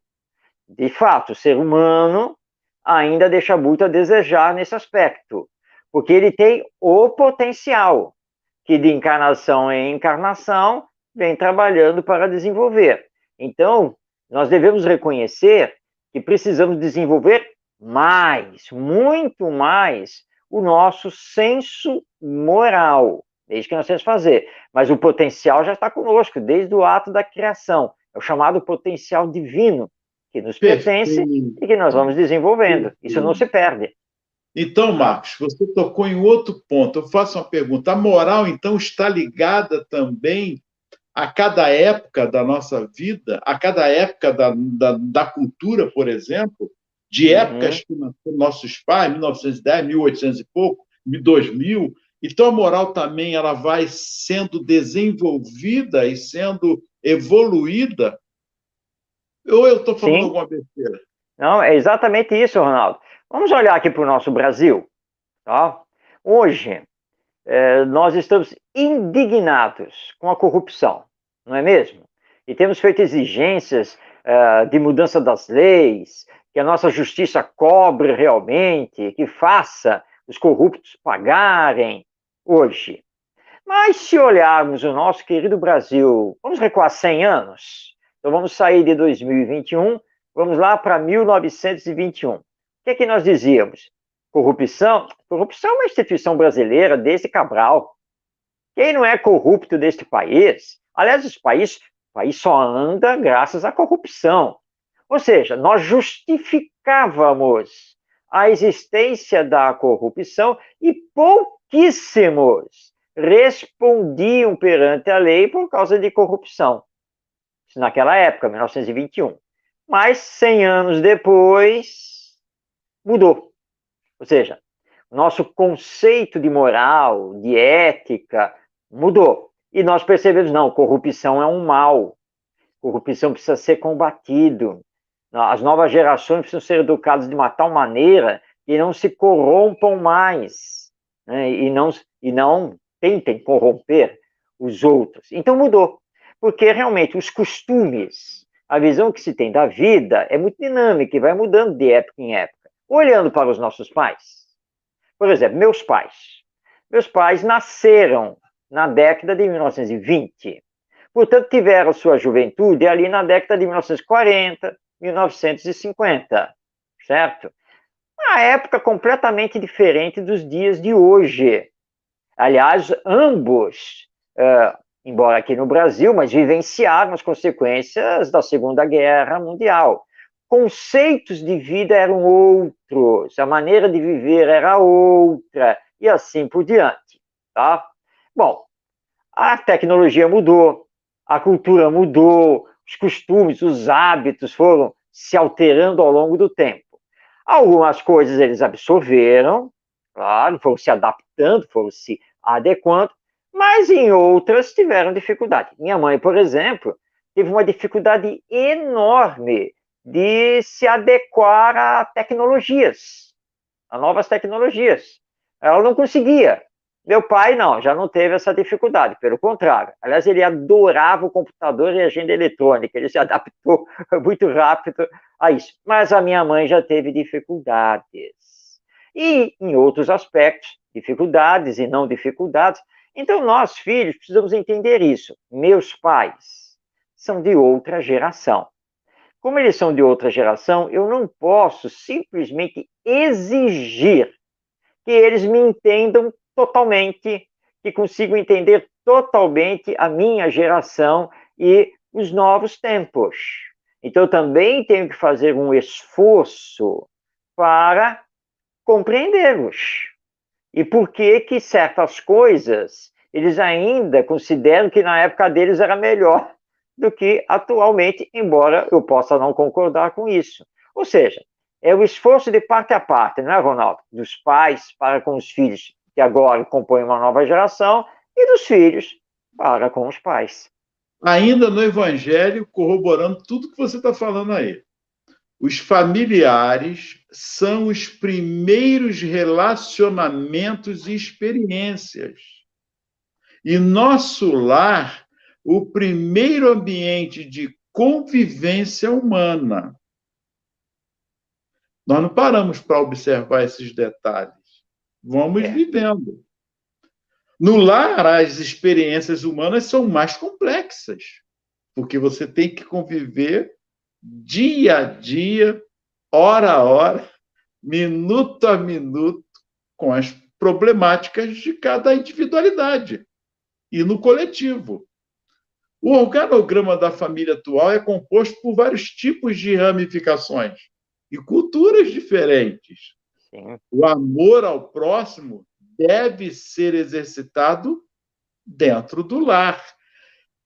De fato, o ser humano ainda deixa muito a desejar nesse aspecto, porque ele tem o potencial que de encarnação em encarnação vem trabalhando para desenvolver. Então, nós devemos reconhecer que precisamos desenvolver mais, muito mais, o nosso senso moral. É isso que nós temos que fazer. Mas o potencial já está conosco, desde o ato da criação. É o chamado potencial divino, que nos pertence Perfeito. e que nós vamos desenvolvendo. Isso não se perde. Então, Marcos, você tocou em outro ponto. Eu faço uma pergunta. A moral, então, está ligada também a cada época da nossa vida, a cada época da cultura, por exemplo, de épocas que nossos pais, 1910, 1800 e pouco, 2000. Então, a moral também ela vai sendo desenvolvida e sendo evoluída. Ou eu estou falando Sim. alguma besteira? Não, é exatamente isso, Ronaldo. Vamos olhar aqui para o nosso Brasil. Tá? Hoje, nós estamos indignados com a corrupção, não é mesmo? E temos feito exigências de mudança das leis, que a nossa justiça cobre realmente, que faça os corruptos pagarem hoje. Mas se olharmos o nosso querido Brasil, vamos recuar 100 anos? Então vamos sair de 2021, vamos lá para 1921. O que é que nós dizíamos? Corrupção? Corrupção é uma instituição brasileira desde Cabral. Quem não é corrupto deste país? Aliás, o país só anda graças à corrupção. Ou seja, nós justificávamos a existência da corrupção e pouquíssimos respondiam perante a lei por causa de corrupção. Isso naquela época, 1921. Mas 100 anos depois, mudou. Ou seja, o nosso conceito de moral, de ética, mudou. E nós percebemos, não, corrupção é um mal. Corrupção precisa ser combatido. As novas gerações precisam ser educadas de uma tal maneira que não se corrompam mais, né? e não tentem corromper os outros. Então mudou, porque realmente os costumes, a visão que se tem da vida é muito dinâmica e vai mudando de época em época. Olhando para os nossos pais, por exemplo, meus pais nasceram na década de 1920, portanto tiveram sua juventude ali na década de 1940, 1950, certo? Uma época completamente diferente dos dias de hoje. Aliás, ambos, embora aqui no Brasil, mas vivenciaram as consequências da Segunda Guerra Mundial. Conceitos de vida eram outros, a maneira de viver era outra, e assim por diante, tá? Bom, a tecnologia mudou, a cultura mudou, os costumes, os hábitos foram se alterando ao longo do tempo. Algumas coisas eles absorveram, claro, foram se adaptando, foram se adequando, mas em outras tiveram dificuldade. Minha mãe, por exemplo, teve uma dificuldade enorme de se adequar a tecnologias, a novas tecnologias. Ela não conseguia. Meu pai, não, já não teve essa dificuldade, pelo contrário. Aliás, ele adorava o computador e a agenda eletrônica, ele se adaptou muito rápido a isso. Mas a minha mãe já teve dificuldades. E, em outros aspectos, dificuldades e não dificuldades. Então, nós, filhos, precisamos entender isso. Meus pais são de outra geração. Como eles são de outra geração, eu não posso simplesmente exigir que eles me entendam totalmente, que consigam entender totalmente a minha geração e os novos tempos. Então, eu também tenho que fazer um esforço para compreendê-los. E por que que certas coisas eles ainda consideram que na época deles era melhor do que atualmente, embora eu possa não concordar com isso. Ou seja, é o esforço de parte a parte, não é, Ronaldo? Dos pais para com os filhos, que agora compõem uma nova geração, e dos filhos para com os pais. Ainda no Evangelho, corroborando tudo que você está falando aí. Os familiares são os primeiros relacionamentos e experiências. E nosso lar, o primeiro ambiente de convivência humana. Nós não paramos para observar esses detalhes. Vamos vivendo. No lar, as experiências humanas são mais complexas, porque você tem que conviver dia a dia, hora a hora, minuto a minuto, com as problemáticas de cada individualidade e no coletivo. O organograma da família atual é composto por vários tipos de ramificações e culturas diferentes. Sim. O amor ao próximo deve ser exercitado dentro do lar.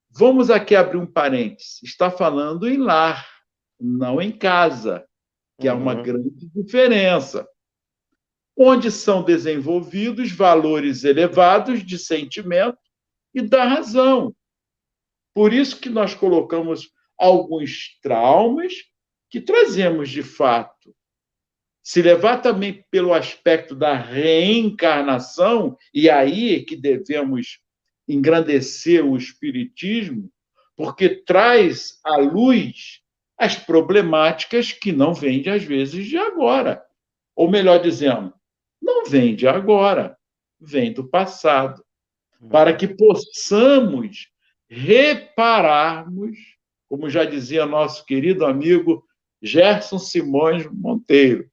Vamos aqui abrir um parênteses. Está falando em lar, não em casa, que é uma grande diferença. Onde são desenvolvidos valores elevados de sentimento e da razão. Por isso que nós colocamos alguns traumas que trazemos de fato. Se levar também pelo aspecto da reencarnação, e aí é que devemos engrandecer o espiritismo, porque traz à luz as problemáticas que não vêm, às vezes, de agora. Ou melhor dizendo, não vem de agora, vem do passado. Para que possamos repararmos, como já dizia nosso querido amigo Gerson Simões Monteiro,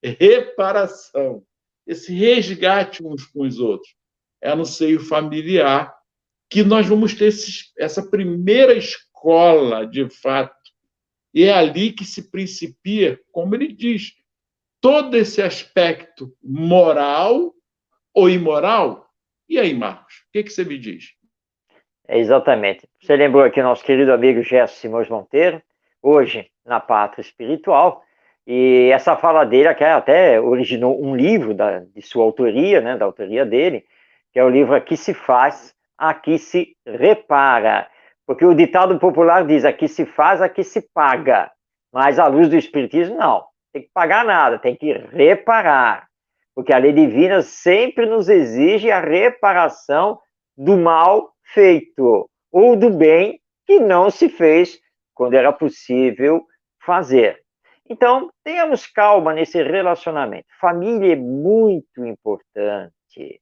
reparação, esse resgate uns com os outros. É no seio familiar que nós vamos ter essa primeira escola, de fato. E é ali que se principia, como ele diz, todo esse aspecto moral ou imoral. E aí, Marcos, o que você me diz? Exatamente. Você lembrou aqui nosso querido amigo Gerson Simões Monteiro, hoje na Pátria Espiritual, e essa fala dele até originou um livro de sua autoria, né, da autoria dele, que é o livro Aqui se faz, aqui se repara. Porque o ditado popular diz, aqui se faz, aqui se paga. Mas à luz do Espiritismo, não. Tem que pagar nada, tem que reparar. Porque a lei divina sempre nos exige a reparação do mal feito, ou do bem que não se fez quando era possível fazer. Então, tenhamos calma nesse relacionamento. Família é muito importante.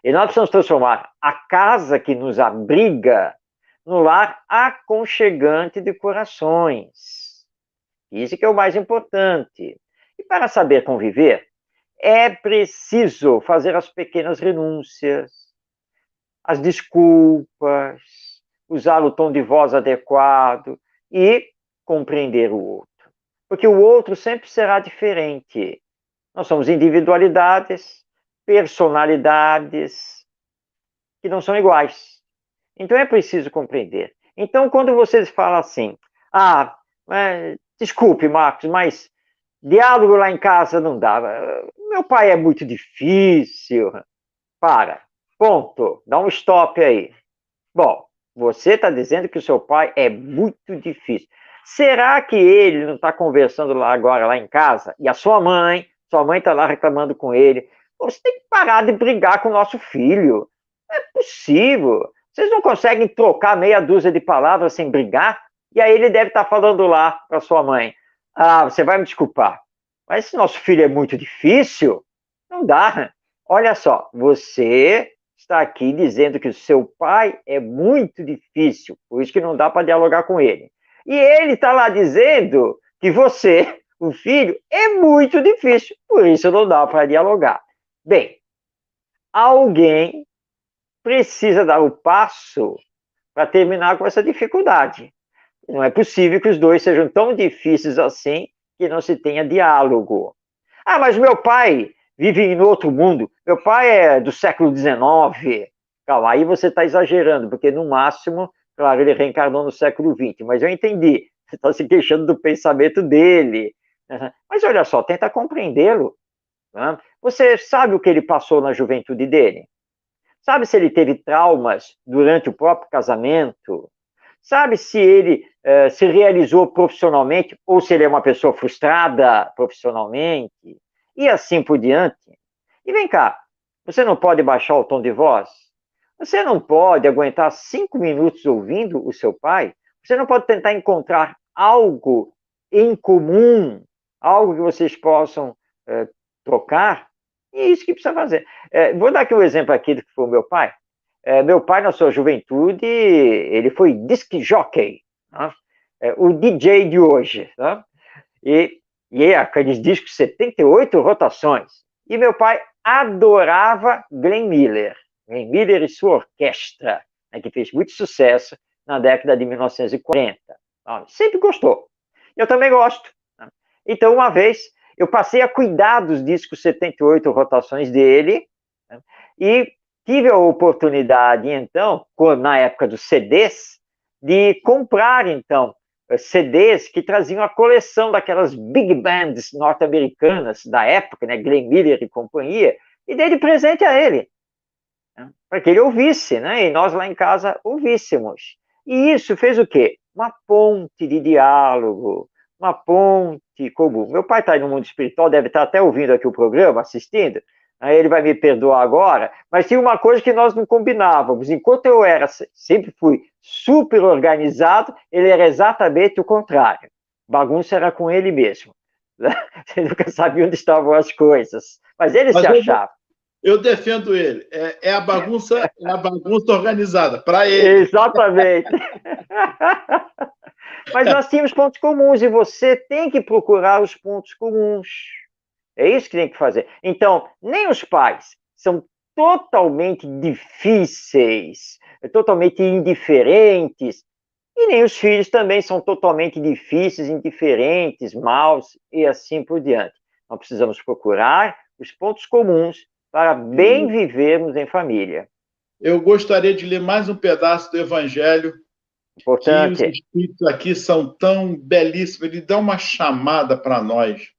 E nós precisamos transformar a casa que nos abriga no lar aconchegante de corações. Isso que é o mais importante. E para saber conviver, é preciso fazer as pequenas renúncias, as desculpas, usar o tom de voz adequado e compreender o outro. Porque o outro sempre será diferente. Nós somos individualidades, personalidades que não são iguais. Então é preciso compreender. Então, quando vocês falam assim, desculpe, Marcos, mas diálogo lá em casa não dá. Meu pai é muito difícil. Para. Ponto. Dá um stop aí. Bom, você está dizendo que o seu pai é muito difícil. Será que ele não está conversando lá agora, lá em casa? E a sua mãe está lá reclamando com ele. Você tem que parar de brigar com o nosso filho. Não é possível. Vocês não conseguem trocar meia dúzia de palavras sem brigar? E aí ele deve estar falando lá para sua mãe: ah, você vai me desculpar, mas esse nosso filho é muito difícil. Não dá. Olha só, você está aqui dizendo que o seu pai é muito difícil, por isso que não dá para dialogar com ele. E ele está lá dizendo que você, o filho, é muito difícil, por isso não dá para dialogar. Bem, alguém precisa dar o passo para terminar com essa dificuldade. Não é possível que os dois sejam tão difíceis assim que não se tenha diálogo. Ah, mas meu pai vive em outro mundo. Meu pai é do século XIX. Calma, aí você está exagerando, porque no máximo, claro, ele reencarnou no século XX. Mas eu entendi. Você está se queixando do pensamento dele. Mas olha só, tenta compreendê-lo. Né? Você sabe o que ele passou na juventude dele? Sabe se ele teve traumas durante o próprio casamento? Sabe se ele se realizou profissionalmente ou se ele é uma pessoa frustrada profissionalmente? E assim por diante. E vem cá, você não pode baixar o tom de voz? Você não pode aguentar 5 minutos ouvindo o seu pai? Você não pode tentar encontrar algo em comum, algo que vocês possam trocar? E é isso que precisa fazer. Vou dar aqui um exemplo aqui do que foi o meu pai. Meu pai, na sua juventude, ele foi disc jockey, né? O DJ de hoje. Né? E aqueles discos 78 rotações. E meu pai adorava Glenn Miller e sua orquestra, né, que fez muito sucesso na década de 1940. Sempre gostou. Eu também gosto. Né? Então, uma vez, eu passei a cuidar dos discos 78 rotações dele, né, e tive a oportunidade, então, na época dos CDs, de comprar, então, CDs que traziam a coleção daquelas big bands norte-americanas da época, né, Glenn Miller e companhia, e dei de presente a ele, né, para que ele ouvisse, né, e nós lá em casa ouvíssemos. E isso fez o quê? Uma ponte de diálogo, uma ponte comum. Meu pai está aí no mundo espiritual, deve estar até ouvindo aqui o programa, assistindo, aí ele vai me perdoar agora, mas tinha uma coisa que nós não combinávamos. Enquanto eu sempre fui super organizado, ele era exatamente o contrário. Bagunça era com ele mesmo. Você nunca sabia onde estavam as coisas. Mas ele se achava. Eu defendo ele. É a bagunça organizada, para ele. Exatamente. Mas nós tínhamos pontos comuns e você tem que procurar os pontos comuns. É isso que tem que fazer. Então, nem os pais são totalmente difíceis, totalmente indiferentes, e nem os filhos também são totalmente difíceis, indiferentes, maus e assim por diante. Nós precisamos procurar os pontos comuns para bem vivermos em família. Eu gostaria de ler mais um pedaço do Evangelho, que os Importante. espíritos aqui são tão belíssimos, ele dá uma chamada para nós.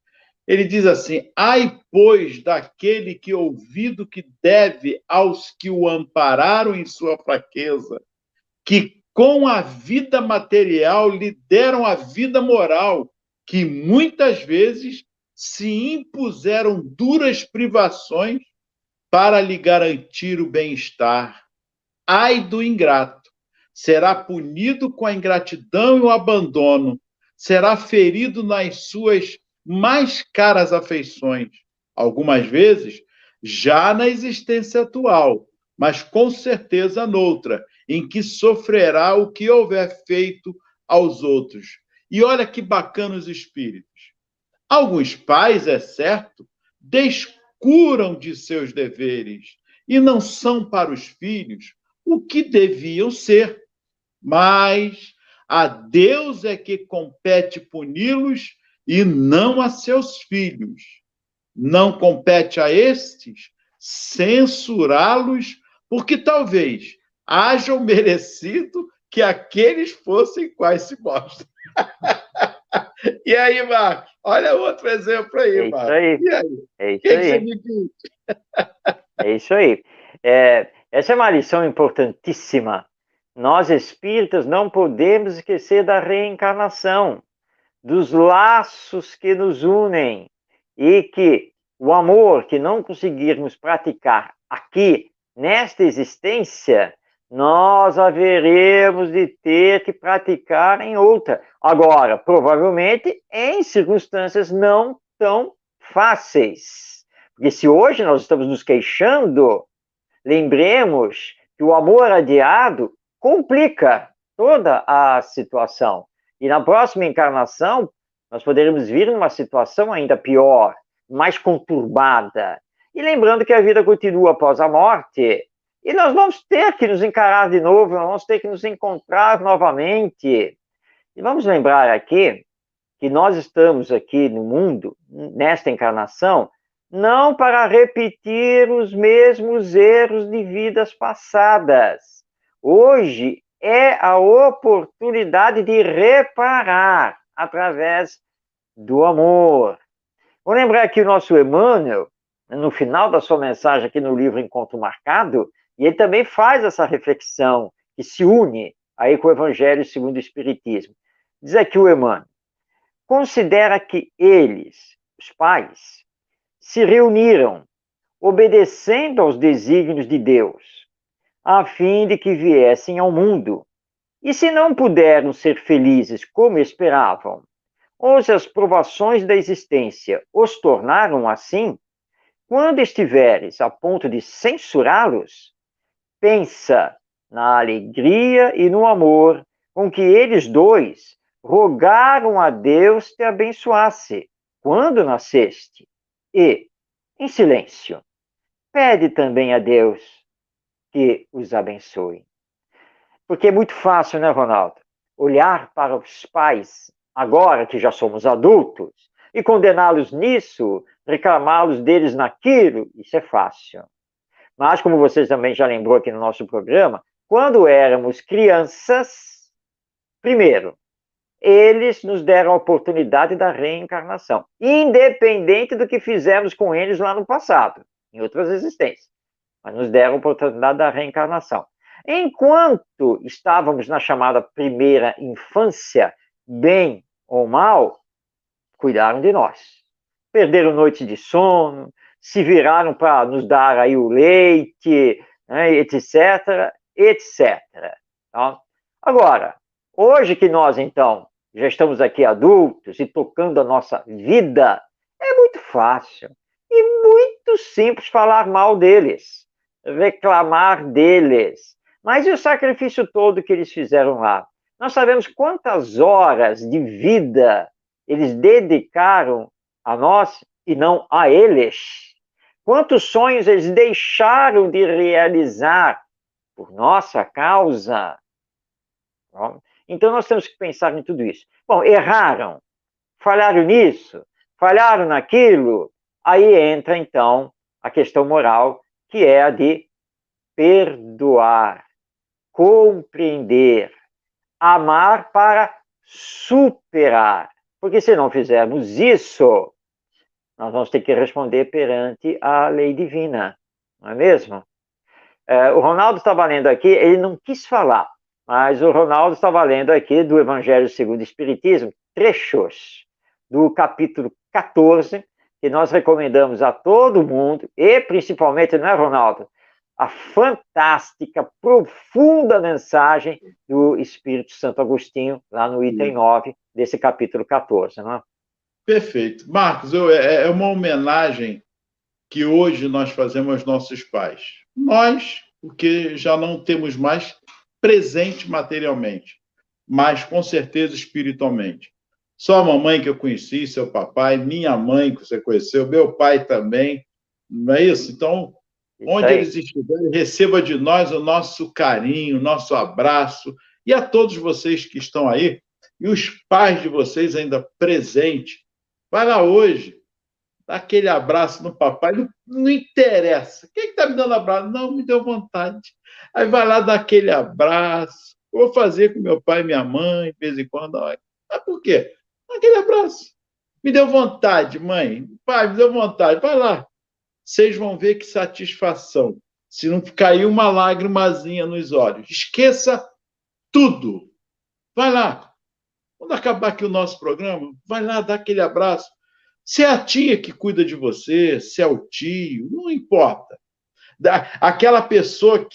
Ele diz assim: ai, pois, daquele que ouvido que deve aos que o ampararam em sua fraqueza, que com a vida material lhe deram a vida moral, que muitas vezes se impuseram duras privações para lhe garantir o bem-estar. Ai do ingrato, será punido com a ingratidão e o abandono, será ferido nas suas mais caras afeições, algumas vezes já na existência atual, mas com certeza noutra, em que sofrerá o que houver feito aos outros. E olha que bacana os espíritos. Alguns pais, é certo, descuram de seus deveres e não são para os filhos o que deviam ser, mas a Deus é que compete puni-los e não a seus filhos. Não compete a estes censurá-los, porque talvez hajam merecido que aqueles fossem quais se mostram. E aí, Marcos? Olha outro exemplo aí, É isso Marcos. aí. E aí? É O isso que você aí. me diz? É isso aí. Essa é uma lição importantíssima. Nós espíritas não podemos esquecer da reencarnação, dos laços que nos unem e que o amor que não conseguirmos praticar aqui, nesta existência, nós haveremos de ter que praticar em outra. Agora, provavelmente em circunstâncias não tão fáceis. Porque se hoje nós estamos nos queixando, lembremos que o amor adiado complica toda a situação. E na próxima encarnação, nós poderemos vir numa situação ainda pior, mais conturbada. E lembrando que a vida continua após a morte, e nós vamos ter que nos encarar de novo, nós vamos ter que nos encontrar novamente. E vamos lembrar aqui que nós estamos aqui no mundo, nesta encarnação, não para repetir os mesmos erros de vidas passadas. Hoje é a oportunidade de reparar através do amor. Vou lembrar aqui o nosso Emmanuel, no final da sua mensagem aqui no livro Encontro Marcado, e ele também faz essa reflexão que se une aí com o Evangelho segundo o Espiritismo. Diz aqui o Emmanuel: considera que eles, os pais, se reuniram obedecendo aos desígnios de Deus, a fim de que viessem ao mundo. E se não puderam ser felizes como esperavam, ou se as provações da existência os tornaram assim, quando estiveres a ponto de censurá-los, pensa na alegria e no amor com que eles dois rogaram a Deus te abençoasse quando nasceste. E, em silêncio, pede também a Deus que os abençoe. Porque é muito fácil, né, Ronaldo? Olhar para os pais, agora que já somos adultos, e condená-los nisso, reclamá-los deles naquilo, isso é fácil. Mas, como vocês também já lembrou aqui no nosso programa, quando éramos crianças, primeiro, eles nos deram a oportunidade da reencarnação, independente do que fizemos com eles lá no passado, em outras existências. Mas nos deram a oportunidade da reencarnação. Enquanto estávamos na chamada primeira infância, bem ou mal, cuidaram de nós. Perderam noites de sono, se viraram para nos dar aí o leite, né, etc, etc. Tá? Agora, hoje que nós, então, já estamos aqui adultos e tocando a nossa vida, é muito fácil e muito simples falar mal deles, reclamar deles. Mas e o sacrifício todo que eles fizeram lá? Nós sabemos quantas horas de vida eles dedicaram a nós e não a eles. Quantos sonhos eles deixaram de realizar por nossa causa. Então nós temos que pensar em tudo isso. Bom, erraram, falharam nisso, falharam naquilo, aí entra então a questão moral, que é a de perdoar, compreender, amar para superar. Porque se não fizermos isso, nós vamos ter que responder perante a lei divina, não é mesmo? O Ronaldo estava lendo aqui, ele não quis falar, mas o Ronaldo estava lendo aqui do Evangelho segundo o Espiritismo, trechos do capítulo 14, que nós recomendamos a todo mundo, e principalmente, não é, Ronaldo? A fantástica, profunda mensagem do Espírito Santo Agostinho, lá no item 9 desse capítulo 14, não é? Perfeito. Marcos, é uma homenagem que hoje nós fazemos aos nossos pais. Nós, porque já não temos mais presente materialmente, mas com certeza espiritualmente. Só a mamãe que eu conheci, seu papai, minha mãe que você conheceu, meu pai também, não é isso? Então, onde eles estiverem, receba de nós o nosso carinho, o nosso abraço, e a todos vocês que estão aí, e os pais de vocês ainda presentes, vai lá hoje, dá aquele abraço no papai, não interessa. Quem está me dando abraço? Não, me deu vontade. Aí vai lá dar aquele abraço. Eu vou fazer com meu pai e minha mãe, de vez em quando. Mas por quê? Aquele abraço. Me deu vontade, mãe. Pai, me deu vontade. Vai lá. Vocês vão ver que satisfação. Se não cair uma lágrimazinha nos olhos. Esqueça tudo. Vai lá. Quando acabar aqui o nosso programa, vai lá dar aquele abraço. Se é a tia que cuida de você, se é o tio, não importa. Aquela pessoa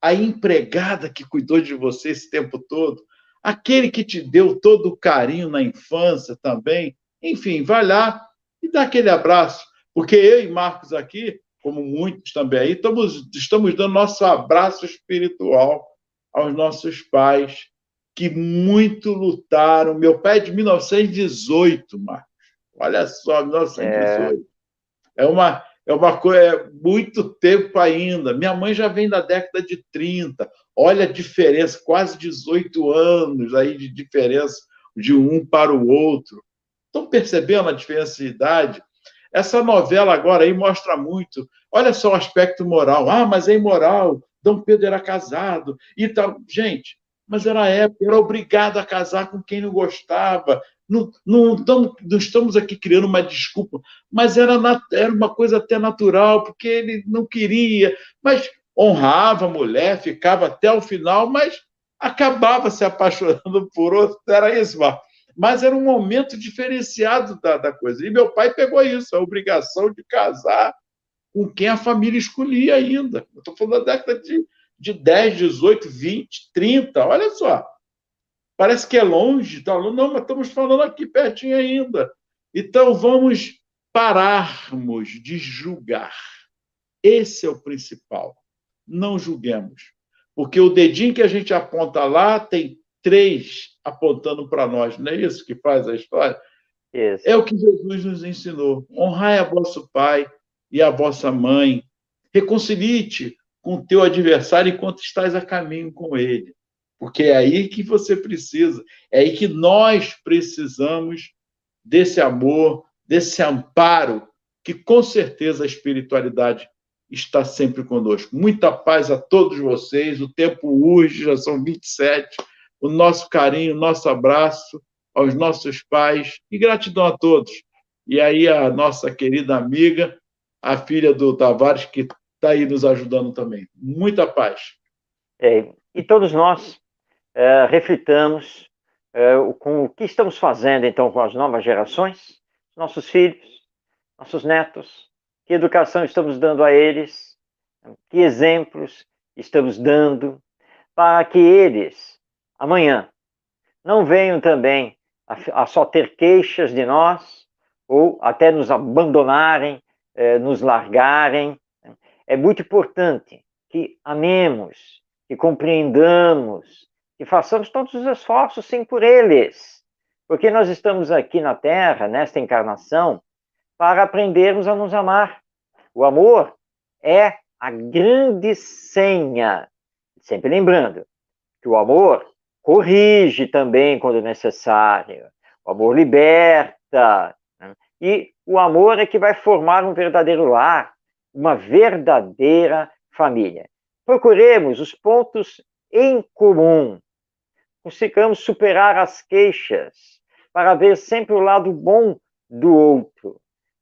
a empregada que cuidou de você esse tempo todo, aquele que te deu todo o carinho na infância também, enfim, vai lá e dá aquele abraço, porque eu e Marcos aqui, como muitos também aí, estamos dando nosso abraço espiritual aos nossos pais, que muito lutaram. Meu pai é de 1918, Marcos. Olha só, 1918. É uma coisa, é muito tempo ainda. Minha mãe já vem da década de 30. Olha a diferença, quase 18 anos aí de diferença de um para o outro. Estão percebendo a diferença de idade? Essa novela agora aí mostra muito. Olha só o aspecto moral. Ah, mas é imoral. Dom Pedro era casado e tal. Gente, mas era a época, era obrigado a casar com quem não gostava. Não estamos aqui criando uma desculpa, mas era uma coisa até natural, porque ele não queria, mas honrava a mulher, ficava até o final, mas acabava se apaixonando por outro. Era isso, Marcos. Mas era um momento diferenciado da coisa. E meu pai pegou isso, a obrigação de casar com quem a família escolhia ainda. Eu estou falando da década de 10, 18, 20, 30, olha só. Parece que é longe, tá? Não, mas estamos falando aqui pertinho ainda. Então vamos pararmos de julgar. Esse é o principal. Não julguemos. Porque o dedinho que a gente aponta lá tem 3 apontando para nós. Não é isso que faz a história? Isso. É o que Jesus nos ensinou. Honrai a vosso pai e a vossa mãe. Reconcilie-te com o teu adversário enquanto estás a caminho com ele. Porque é aí que você precisa. É aí que nós precisamos desse amor, desse amparo, que com certeza a espiritualidade está sempre conosco. Muita paz a todos vocês. O tempo urge, já são 27. O nosso carinho, o nosso abraço aos nossos pais e gratidão a todos. E aí a nossa querida amiga, a filha do Tavares, que está aí nos ajudando também. Muita paz. E todos nós reflitamos com o que estamos fazendo, então, com as novas gerações, nossos filhos, nossos netos, que educação estamos dando a eles, que exemplos estamos dando, para que eles, amanhã, não venham também a só ter queixas de nós, ou até nos abandonarem, nos largarem. É muito importante que amemos, que compreendamos, que façamos todos os esforços, sim, por eles. Porque nós estamos aqui na Terra, nesta encarnação, para aprendermos a nos amar. O amor é a grande senha. Sempre lembrando que o amor corrige também quando necessário. O amor liberta. Né? E o amor é que vai formar um verdadeiro lar, uma verdadeira família. Procuremos os pontos em comum. Consigamos superar as queixas para ver sempre o lado bom do outro.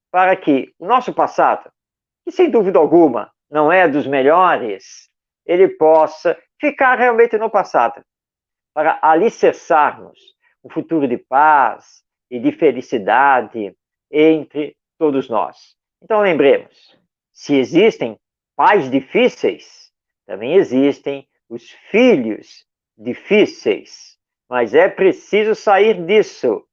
Para que o nosso passado, que sem dúvida alguma não é dos melhores, ele possa ficar realmente no passado, para alicerçarmos um futuro de paz e de felicidade entre todos nós. Então lembremos, se existem pais difíceis, também existem os filhos difíceis, mas é preciso sair disso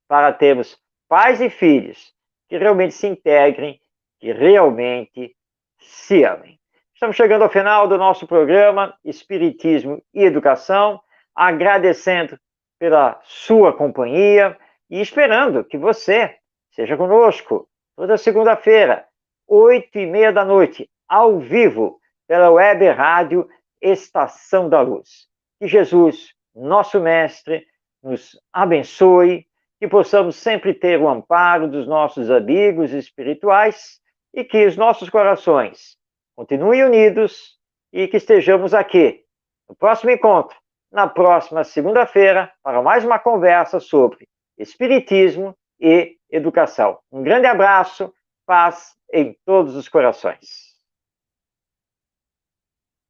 para termos pais e filhos que realmente se integrem, que realmente se amem. Estamos chegando ao final do nosso programa Espiritismo e Educação, agradecendo pela sua companhia e esperando que você seja conosco toda segunda-feira, 8h30 da noite, ao vivo, pela web rádio Estação da Luz. Que Jesus, nosso Mestre, nos abençoe, que possamos sempre ter o amparo dos nossos amigos espirituais e que os nossos corações continuem unidos e que estejamos aqui no próximo encontro, na próxima segunda-feira, para mais uma conversa sobre Espiritismo e Educação. Um grande abraço, paz em todos os corações.